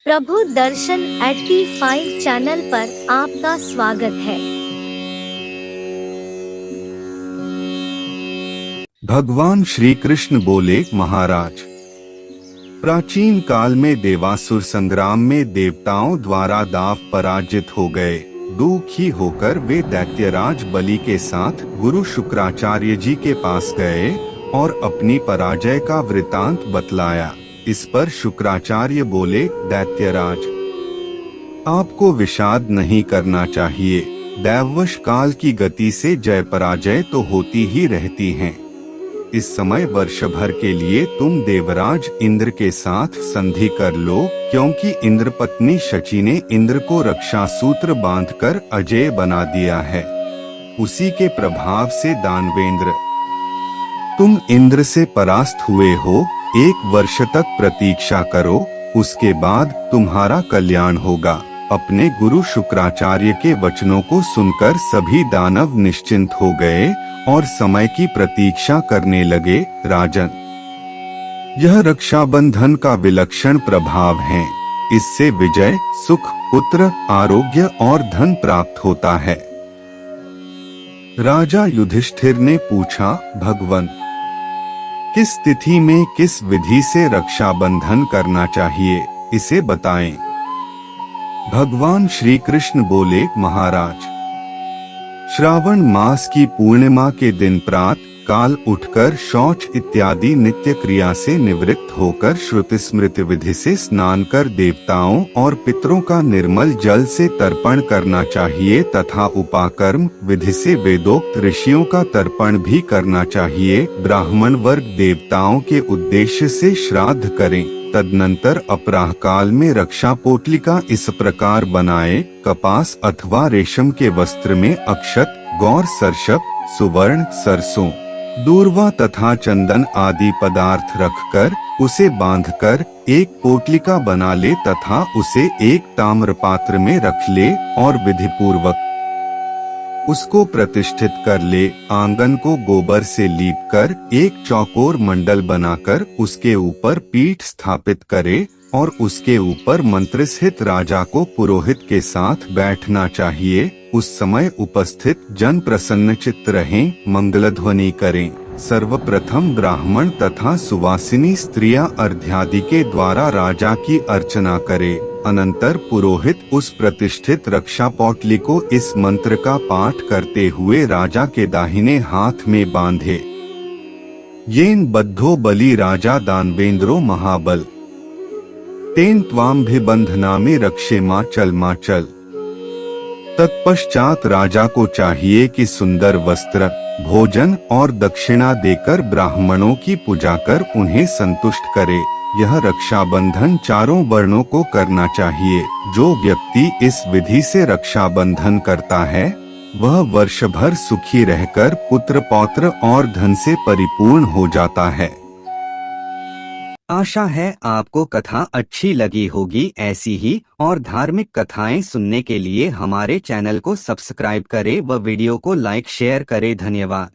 प्रभु दर्शन 85 channel पर आपका स्वागत है। भगवान श्री कृष्ण बोले, महाराज, प्राचीन काल में देवासुर संग्राम में देवताओं द्वारा दाव पराजित हो गए। दुखी होकर वे दैत्यराज बलि के साथ गुरु शुक्राचार्य जी के पास गए और अपनी पराजय का वृतांत बतलाया। इस पर शुक्राचार्य बोले, दैत्यराज, आपको विषाद नहीं करना चाहिए। दैववश काल की गति से जय पराजय तो होती ही रहती हैं। इस समय वर्ष भर के लिए तुम देवराज इंद्र के साथ संधि कर लो, क्योंकि इंद्र पत्नी शची ने इंद्र को रक्षा सूत्र बांधकर अजेय बना दिया है। उसी के प्रभाव से दानवेंद्र, तुम इंद्र से परास्त हुए हो। 1 वर्ष तक प्रतीक्षा करो, उसके बाद तुम्हारा कल्याण होगा। अपने गुरु शुक्राचार्य के वचनों को सुनकर सभी दानव निश्चिंत हो गए और समय की प्रतीक्षा करने लगे। राजन, यह रक्षाबंधन का विलक्षण प्रभाव है। इससे विजय, सुख, पुत्र, आरोग्य और धन प्राप्त होता है। राजा युधिष्ठिर ने पूछा, भगवन, किस तिथि में किस विधि से रक्षाबंधन करना चाहिए, इसे बताएं। भगवान श्री कृष्ण बोले, महाराज, श्रावण मास की पूर्णिमा के दिन प्रातः काल उठकर शौच इत्यादि नित्य क्रिया से निवृत्त होकर श्रुति स्मृति विधि से स्नान कर देवताओं और पितरों का निर्मल जल से तर्पण करना चाहिए तथा उपाकर्म विधि से वेदोक्त ऋषियों का तर्पण भी करना चाहिए। ब्राह्मण वर्ग देवताओं के उद्देश्य से श्राद्ध करें। तदनंतर अपराह काल में रक्षा पोटलिका इस प्रकार बनाए, कपास अथवा रेशम के वस्त्र में अक्षत, गौर, सरसप, सुवर्ण, सरसों, दूर्वा तथा चंदन आदि पदार्थ रखकर उसे बांधकर एक पोटलिका बना ले तथा उसे एक ताम्र पात्र में रख ले और विधि पूर्वक उसको प्रतिष्ठित कर ले। आंगन को गोबर से लीपकर एक चौकोर मंडल बनाकर उसके ऊपर पीठ स्थापित करे और उसके ऊपर मंत्रस्थित राजा को पुरोहित के साथ बैठना चाहिए। उस समय उपस्थित जन प्रसन्न चित्त रहें, मंगलध्वनि करें। सर्वप्रथम ब्राह्मण तथा सुवासिनी स्त्रियां अर्घ्यादि के द्वारा राजा की अर्चना करे। अनंतर पुरोहित उस प्रतिष्ठित रक्षा पोटली को इस मंत्र का पाठ करते हुए राजा के दाहिने हाथ में बांधे। येन बद्धो बलि राजा दानवेंद्रो महाबल, तेन त्वाम्भिबंधनामि रक्षेमाचल। तत्पश्चात राजा को चाहिए कि सुंदर वस्त्र, भोजन और दक्षिणा देकर ब्राह्मणों की पूजा कर उन्हें संतुष्ट करे। यह रक्षाबंधन चारों वर्णों को करना चाहिए। जो व्यक्ति इस विधि से रक्षाबंधन करता है वह वर्ष भर सुखी रहकर पुत्र पौत्र और धन से परिपूर्ण हो जाता है। आशा है आपको कथा अच्छी लगी होगी। ऐसी ही और धार्मिक कथाएं सुनने के लिए हमारे चैनल को सब्सक्राइब करें व वीडियो को लाइक शेयर करें। धन्यवाद।